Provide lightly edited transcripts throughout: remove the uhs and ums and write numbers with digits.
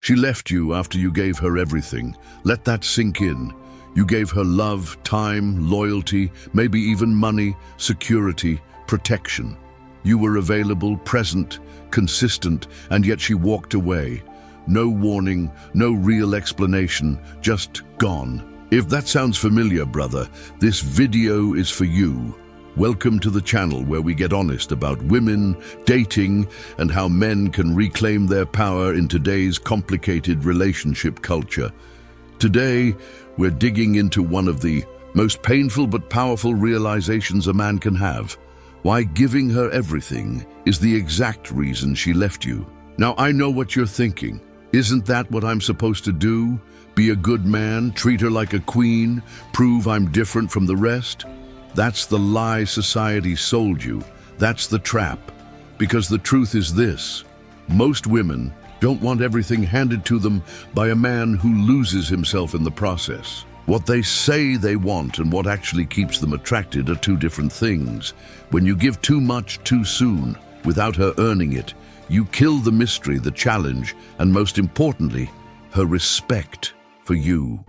She left you after you gave her everything. Let that sink in. You gave her love, time, loyalty, maybe even money, security, protection. You were available, present, consistent, and yet she walked away. No warning, no real explanation, just gone. If that sounds familiar, brother, this video is for you. Welcome to the channel where we get honest about women, dating, and how men can reclaim their power in today's complicated relationship culture. Today, we're digging into one of the most painful but powerful realizations a man can have. Why giving her everything is the exact reason she left you. Now, I know what you're thinking. Isn't that what I'm supposed to do? Be a good man, treat her like a queen, prove I'm different from the rest? That's the lie society sold you. That's the trap. Because the truth is this: most women don't want everything handed to them by a man who loses himself in the process. What they say they want and what actually keeps them attracted are two different things. When you give too much too soon, without her earning it, you kill the mystery, the challenge, and most importantly, her respect for you.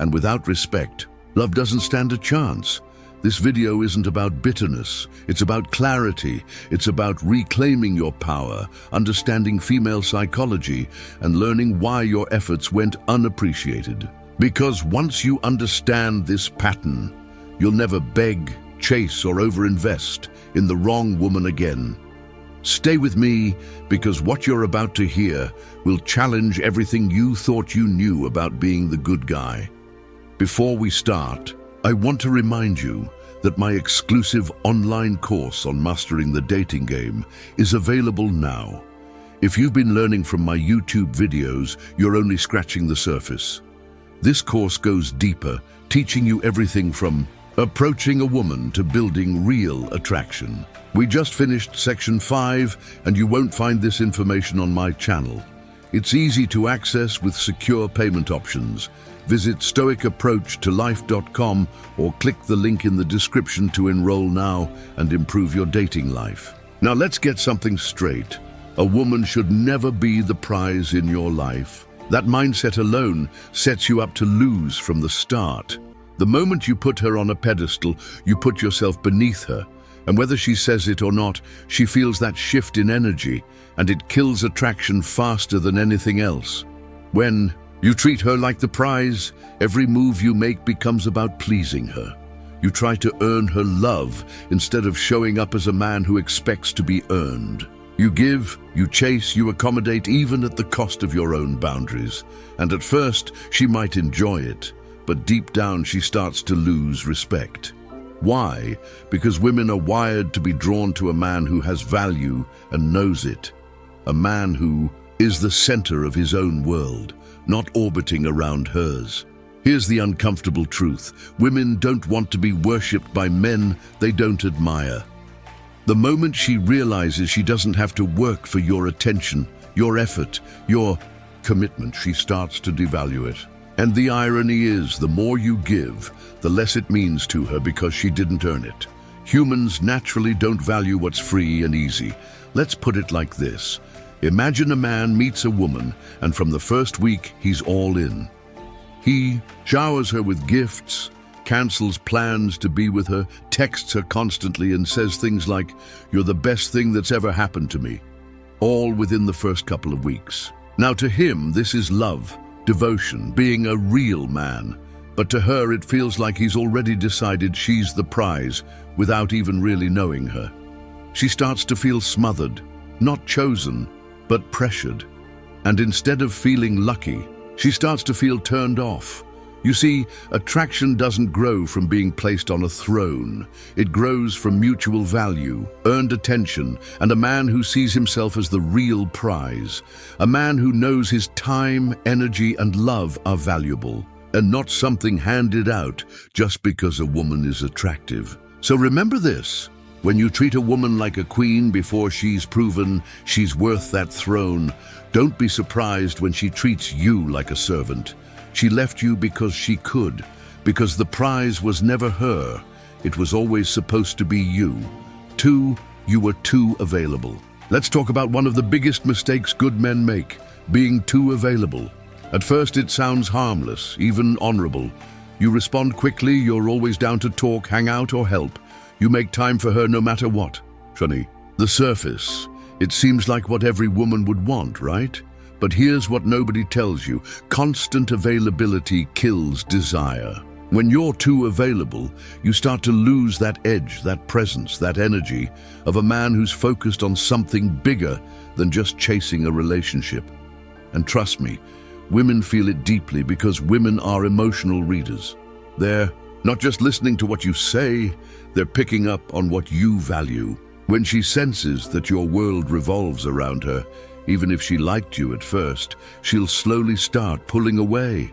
And without respect, love doesn't stand a chance. This video isn't about bitterness, it's about clarity, it's about reclaiming your power, understanding female psychology, and learning why your efforts went unappreciated. Because once you understand this pattern, you'll never beg, chase, or overinvest in the wrong woman again. Stay with me, because what you're about to hear will challenge everything you thought you knew about being the good guy. Before we start, I want to remind you that my exclusive online course on mastering the dating game is available now. If you've been learning from my YouTube videos, you're only scratching the surface. This course goes deeper, teaching you everything from approaching a woman to building real attraction. We just finished section 5, and you won't find this information on my channel. It's easy to access with secure payment options. Visit stoicapproachtolife.com or click the link in the description to enroll now and improve your dating life. Now let's get something straight. A woman should never be the prize in your life. That mindset alone sets you up to lose from the start. The moment you put her on a pedestal, you put yourself beneath her. And whether she says it or not, she feels that shift in energy, and it kills attraction faster than anything else. When you treat her like the prize, every move you make becomes about pleasing her. You try to earn her love instead of showing up as a man who expects to be earned. You give, you chase, you accommodate even at the cost of your own boundaries. And at first, she might enjoy it, but deep down she starts to lose respect. Why? Because women are wired to be drawn to a man who has value and knows it. A man who is the center of his own world, not orbiting around hers. Here's the uncomfortable truth: women don't want to be worshipped by men they don't admire. The moment she realizes she doesn't have to work for your attention, your effort, your commitment, she starts to devalue it. And the irony is, the more you give, the less it means to her because she didn't earn it. Humans naturally don't value what's free and easy. Let's put it like this. Imagine a man meets a woman, and from the first week, he's all in. He showers her with gifts, cancels plans to be with her, texts her constantly, and says things like, "You're the best thing that's ever happened to me," all within the first couple of weeks. Now to him, this is love, devotion, being a real man. But to her, it feels like he's already decided she's the prize without even really knowing her. She starts to feel smothered, not chosen, but pressured. And instead of feeling lucky, she starts to feel turned off. You see, attraction doesn't grow from being placed on a throne. It grows from mutual value, earned attention, and a man who sees himself as the real prize. A man who knows his time, energy, and love are valuable, and not something handed out just because a woman is attractive. So remember this: when you treat a woman like a queen before she's proven she's worth that throne, don't be surprised when she treats you like a servant. She left you because she could, because the prize was never her. It was always supposed to be you. You were too available. Let's talk about one of the biggest mistakes good men make: being too available. At first it sounds harmless, even honorable. You respond quickly, you're always down to talk, hang out, or help. You make time for her no matter what. Shani, the surface. It seems like what every woman would want, right? But here's what nobody tells you. Constant availability kills desire. When you're too available, you start to lose that edge, that presence, that energy of a man who's focused on something bigger than just chasing a relationship. And trust me, women feel it deeply because women are emotional readers. They're not just listening to what you say, they're picking up on what you value. When she senses that your world revolves around her, even if she liked you at first, she'll slowly start pulling away.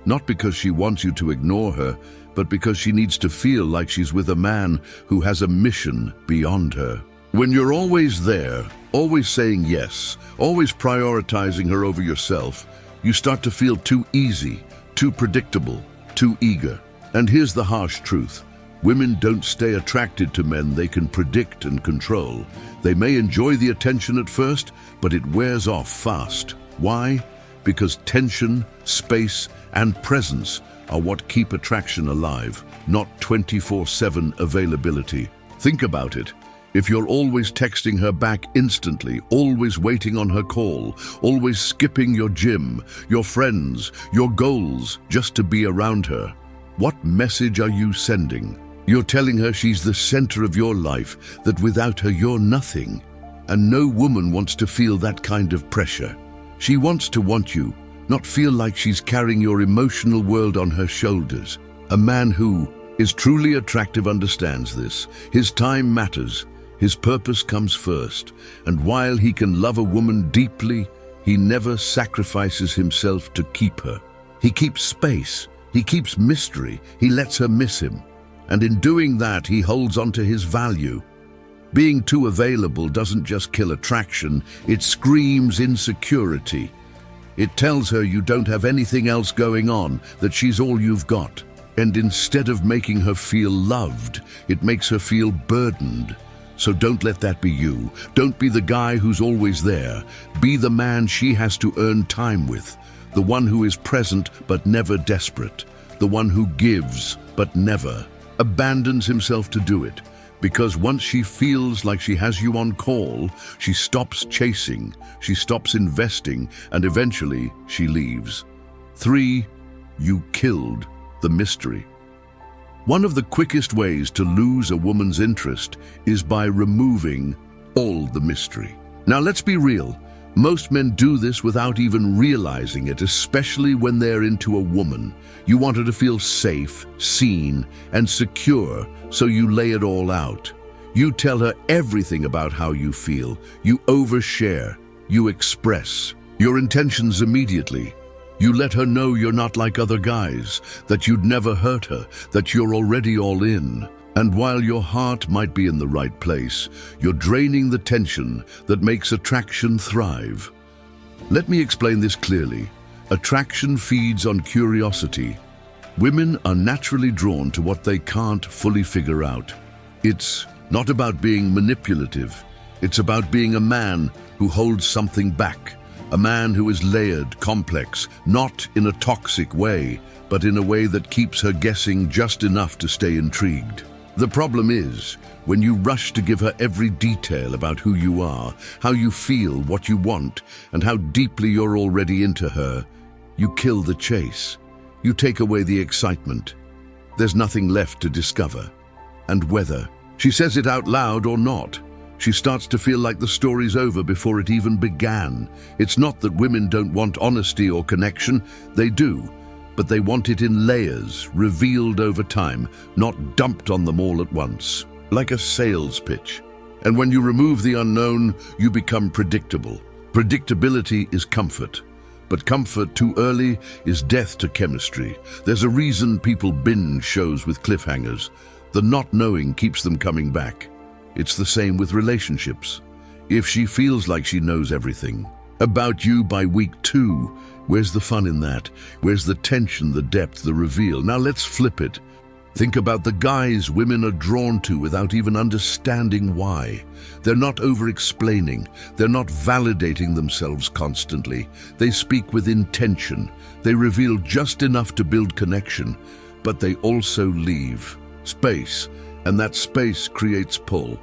Not because she wants you to ignore her, but because she needs to feel like she's with a man who has a mission beyond her. When you're always there, always saying yes, always prioritizing her over yourself, you start to feel too easy, too predictable, too eager. And here's the harsh truth. Women don't stay attracted to men they can predict and control. They may enjoy the attention at first, but it wears off fast. Why? Because tension, space, and presence are what keep attraction alive, not 24/7 availability. Think about it. If you're always texting her back instantly, always waiting on her call, always skipping your gym, your friends, your goals just to be around her, what message are you sending? You're telling her she's the center of your life, that without her you're nothing. And no woman wants to feel that kind of pressure. She wants to want you, not feel like she's carrying your emotional world on her shoulders. A man who is truly attractive understands this. His time matters. His purpose comes first. And while he can love a woman deeply, he never sacrifices himself to keep her. He keeps space. He keeps mystery. He lets her miss him. And in doing that, he holds on to his value. Being too available doesn't just kill attraction, it screams insecurity. It tells her you don't have anything else going on, that she's all you've got. And instead of making her feel loved, it makes her feel burdened. So don't let that be you. Don't be the guy who's always there. Be the man she has to earn time with. The one who is present but never desperate. The one who gives but never abandons himself to do it. Because once she feels like she has you on call, she stops chasing, she stops investing, and eventually she leaves. 3, you killed the mystery. One of the quickest ways to lose a woman's interest is by removing all the mystery. Now let's be real. Most men do this without even realizing it, especially when they're into a woman. You want her to feel safe, seen, and secure, so you lay it all out. You tell her everything about how you feel. You overshare. You express your intentions immediately. You let her know you're not like other guys, that you'd never hurt her, that you're already all in. And while your heart might be in the right place, you're draining the tension that makes attraction thrive. Let me explain this clearly. Attraction feeds on curiosity. Women are naturally drawn to what they can't fully figure out. It's not about being manipulative. It's about being a man who holds something back. A man who is layered, complex, not in a toxic way, but in a way that keeps her guessing just enough to stay intrigued. The problem is, when you rush to give her every detail about who you are, how you feel, what you want, and how deeply you're already into her, you kill the chase. You take away the excitement. There's nothing left to discover. And whether she says it out loud or not, she starts to feel like the story's over before it even began. It's not that women don't want honesty or connection. They do. But they want it in layers, revealed over time, not dumped on them all at once, like a sales pitch. And when you remove the unknown, you become predictable. Predictability is comfort, but comfort too early is death to chemistry. There's a reason people binge shows with cliffhangers. The not knowing keeps them coming back. It's the same with relationships. If she feels like she knows everything about you by week 2, where's the fun in that? Where's the tension, the depth, the reveal? Now let's flip it. Think about the guys women are drawn to without even understanding why. They're not over-explaining. They're not validating themselves constantly. They speak with intention. They reveal just enough to build connection, but they also leave space, and that space creates pull.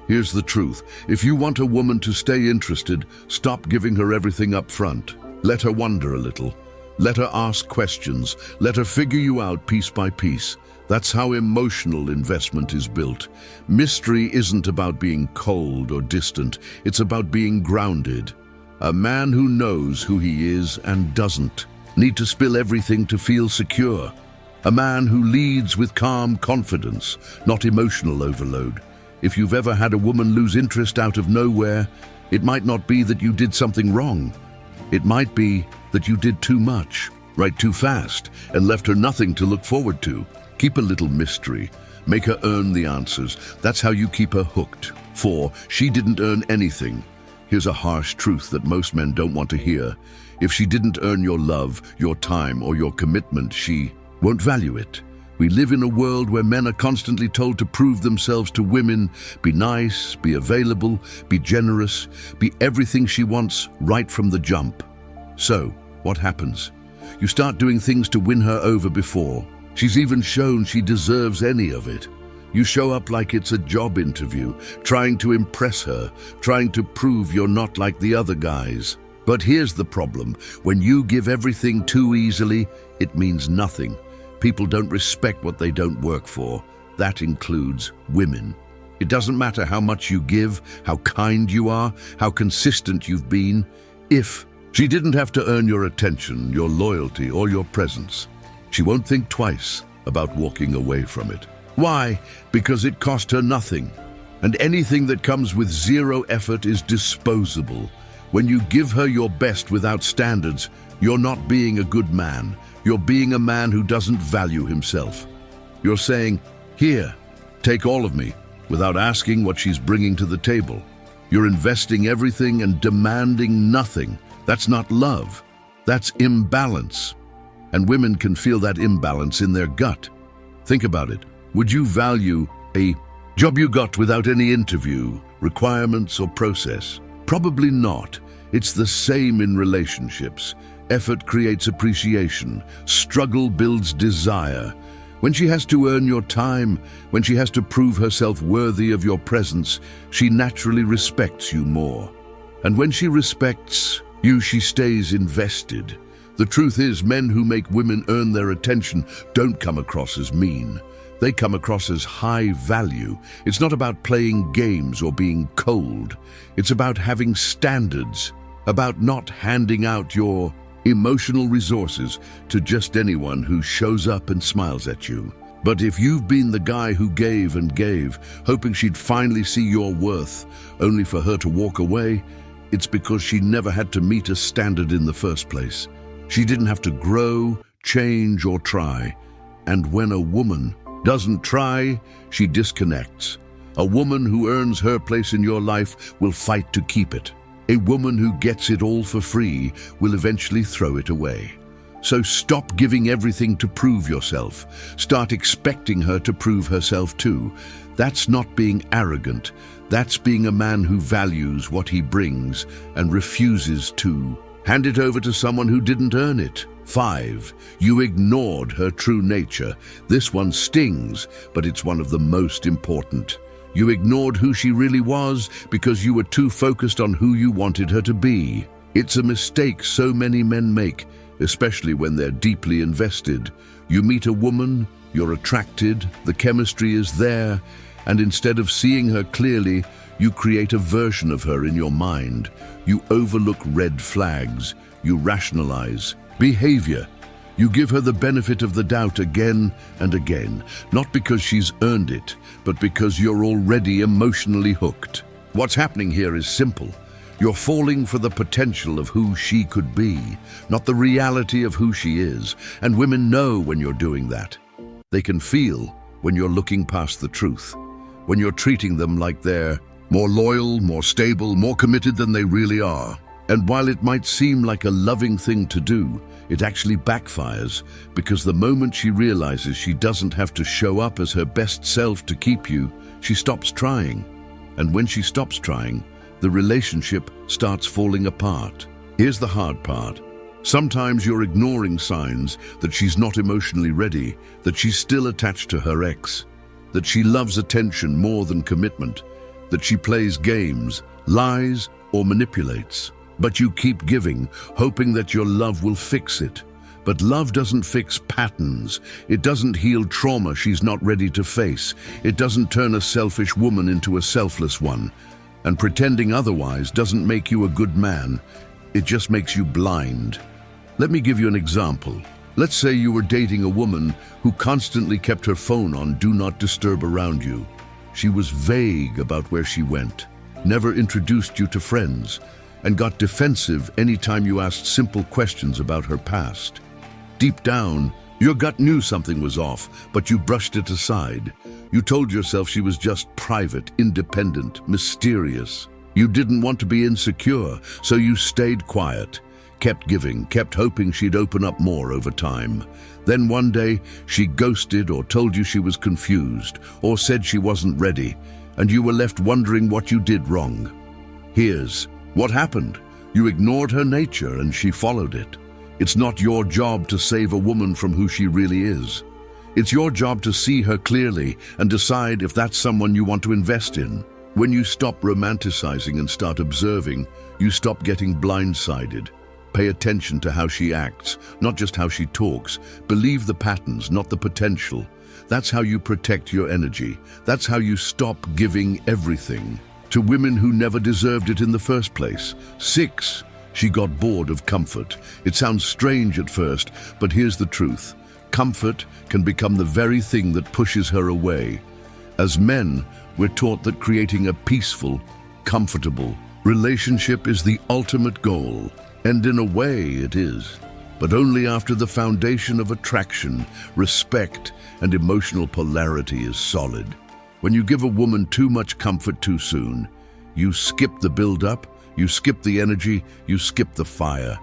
Here's the truth. If you want a woman to stay interested, stop giving her everything up front. Let her wonder a little. Let her ask questions. Let her figure you out piece by piece. That's how emotional investment is built. Mystery isn't about being cold or distant. It's about being grounded. A man who knows who he is and doesn't need to spill everything to feel secure. A man who leads with calm confidence, not emotional overload. If you've ever had a woman lose interest out of nowhere, it might not be that you did something wrong. It might be that you did too much, right too fast, and left her nothing to look forward to. Keep a little mystery. Make her earn the answers. That's how you keep her hooked. 4. She didn't earn anything. Here's a harsh truth that most men don't want to hear. If she didn't earn your love, your time, or your commitment, she won't value it. We live in a world where men are constantly told to prove themselves to women, be nice, be available, be generous, be everything she wants right from the jump. So, what happens? You start doing things to win her over before she's even shown she deserves any of it. You show up like it's a job interview, trying to impress her, trying to prove you're not like the other guys. But here's the problem. When you give everything too easily, it means nothing. People don't respect what they don't work for. That includes women. It doesn't matter how much you give, how kind you are, how consistent you've been. If she didn't have to earn your attention, your loyalty, or your presence, she won't think twice about walking away from it. Why? Because it cost her nothing. And anything that comes with zero effort is disposable. When you give her your best without standards, you're not being a good man. You're being a man who doesn't value himself. You're saying, "Here, take all of me," without asking what she's bringing to the table. You're investing everything and demanding nothing. That's not love. That's imbalance. And women can feel that imbalance in their gut. Think about it. Would you value a job you got without any interview, requirements, or process? Probably not. It's the same in relationships. Effort creates appreciation. Struggle builds desire. When she has to earn your time, when she has to prove herself worthy of your presence, she naturally respects you more. And when she respects you, she stays invested. The truth is, men who make women earn their attention don't come across as mean. They come across as high value. It's not about playing games or being cold. It's about having standards, about not handing out your emotional resources to just anyone who shows up and smiles at you. But if you've been the guy who gave and gave, hoping she'd finally see your worth, only for her to walk away, it's because she never had to meet a standard in the first place. She didn't have to grow, change, or try. And when a woman doesn't try, she disconnects. A woman who earns her place in your life will fight to keep it. A woman who gets it all for free will eventually throw it away. So stop giving everything to prove yourself. Start expecting her to prove herself too. That's not being arrogant. That's being a man who values what he brings and refuses to hand it over to someone who didn't earn it. 5. You ignored her true nature. This one stings, but it's one of the most important. You ignored who she really was because you were too focused on who you wanted her to be. It's a mistake so many men make, especially when they're deeply invested. You meet a woman, you're attracted, the chemistry is there, and instead of seeing her clearly, you create a version of her in your mind. You overlook red flags. You rationalize behavior. You give her the benefit of the doubt again and again, not because she's earned it, but because you're already emotionally hooked. What's happening here is simple. You're falling for the potential of who she could be, not the reality of who she is. And women know when you're doing that. They can feel when you're looking past the truth, when you're treating them like they're more loyal, more stable, more committed than they really are. And while it might seem like a loving thing to do, it actually backfires, because the moment she realizes she doesn't have to show up as her best self to keep you, she stops trying. And when she stops trying, the relationship starts falling apart. Here's the hard part. Sometimes you're ignoring signs that she's not emotionally ready, that she's still attached to her ex, that she loves attention more than commitment, that she plays games, lies, or manipulates. But you keep giving, hoping that your love will fix it. But love doesn't fix patterns. It doesn't heal trauma she's not ready to face. It doesn't turn a selfish woman into a selfless one. And pretending otherwise doesn't make you a good man. It just makes you blind. Let me give you an example. Let's say you were dating a woman who constantly kept her phone on Do Not Disturb around you. She was vague about where she went, never introduced you to friends, and got defensive anytime you asked simple questions about her past. Deep down, your gut knew something was off, but you brushed it aside. You told yourself she was just private, independent, mysterious. You didn't want to be insecure, so you stayed quiet, kept giving, kept hoping she'd open up more over time. Then one day, she ghosted or told you she was confused, or said she wasn't ready, and you were left wondering what you did wrong. Here's what happened. You ignored her nature and she followed it. It's not your job to save a woman from who she really is. It's your job to see her clearly and decide if that's someone you want to invest in. When you stop romanticizing and start observing, you stop getting blindsided. Pay attention to how she acts, not just how she talks. Believe the patterns, not the potential. That's how you protect your energy. That's how you stop giving everything to women who never deserved it in the first place. 6. She got bored of comfort. It sounds strange at first, but here's the truth. Comfort can become the very thing that pushes her away. As men, we're taught that creating a peaceful, comfortable relationship is the ultimate goal. And in a way it is, but only after the foundation of attraction, respect, and emotional polarity is solid. When you give a woman too much comfort too soon, you skip the build-up, you skip the energy, you skip the fire.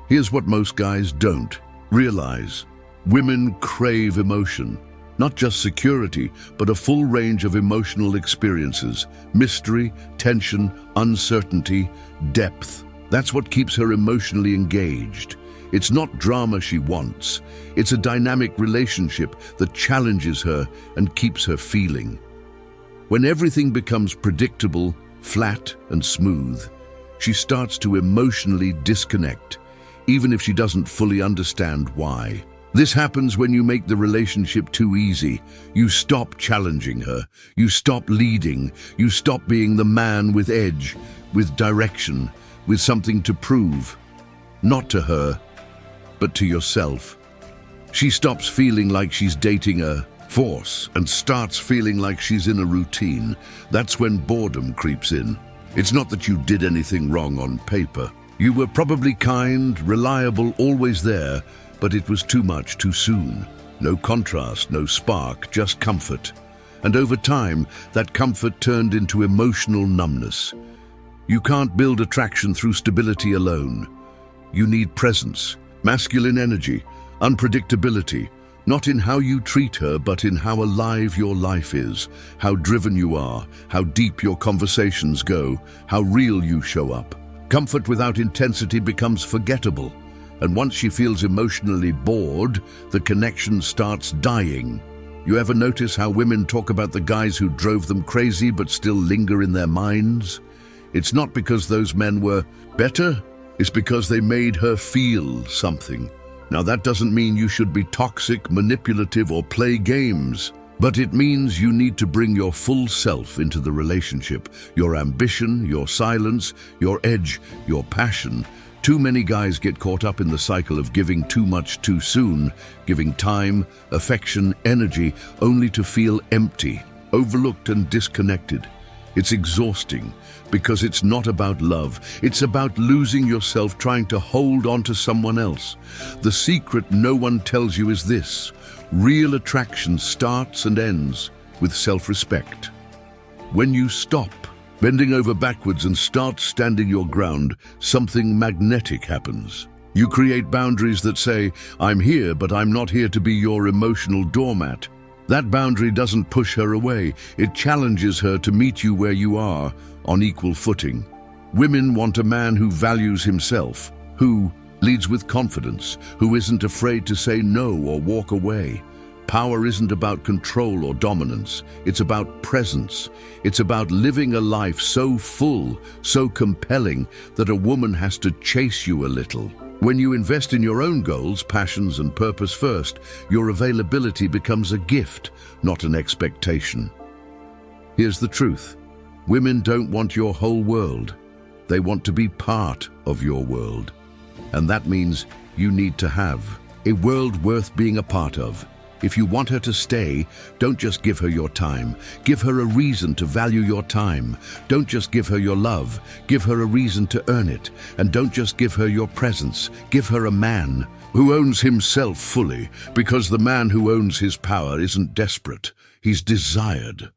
Here's what most guys don't realize. Women crave emotion, not just security, but a full range of emotional experiences: mystery, tension, uncertainty, depth. That's what keeps her emotionally engaged. It's not drama she wants. It's a dynamic relationship that challenges her and keeps her feeling. When everything becomes predictable, flat, and smooth, she starts to emotionally disconnect, even if she doesn't fully understand why. This happens when you make the relationship too easy. You stop challenging her. You stop leading. You stop being the man with edge, with direction, with something to prove. Not to her, but to yourself. She stops feeling like she's dating a force and starts feeling like she's in a routine. That's when boredom creeps in. It's not that you did anything wrong on paper. You were probably kind, reliable, always there, but it was too much too soon. No contrast, no spark, just comfort. And over time, that comfort turned into emotional numbness. You can't build attraction through stability alone. You need presence, masculine energy, unpredictability, not in how you treat her, but in how alive your life is, how driven you are, how deep your conversations go, how real you show up. Comfort without intensity becomes forgettable, and once she feels emotionally bored, the connection starts dying. You ever notice how women talk about the guys who drove them crazy but still linger in their minds? It's not because those men were better, it's because they made her feel something. Now that doesn't mean you should be toxic, manipulative, or play games, but it means you need to bring your full self into the relationship, your ambition, your silence, your edge, your passion. Too many guys get caught up in the cycle of giving too much too soon, giving time, affection, energy, only to feel empty, overlooked, and disconnected. It's exhausting because it's not about love. It's about losing yourself trying to hold on to someone else. The secret no one tells you is this: real attraction starts and ends with self-respect. When you stop Bending over backwards and start standing your ground, something magnetic happens. You create boundaries that say, I'm here, but I'm not here to be your emotional doormat. That boundary doesn't push her away. It challenges her to meet you where you are, on equal footing. Women want a man who values himself, who leads with confidence, who isn't afraid to say no or walk away. Power isn't about control or dominance. It's about presence. It's about living a life so full, so compelling, that a woman has to chase you a little. When you invest in your own goals, passions, and purpose first, your availability becomes a gift, not an expectation. Here's the truth. Women don't want your whole world. They want to be part of your world. And that means you need to have a world worth being a part of. If you want her to stay, don't just give her your time. Give her a reason to value your time. Don't just give her your love. Give her a reason to earn it. And don't just give her your presence. Give her a man who owns himself fully, because the man who owns his power isn't desperate. He's desired.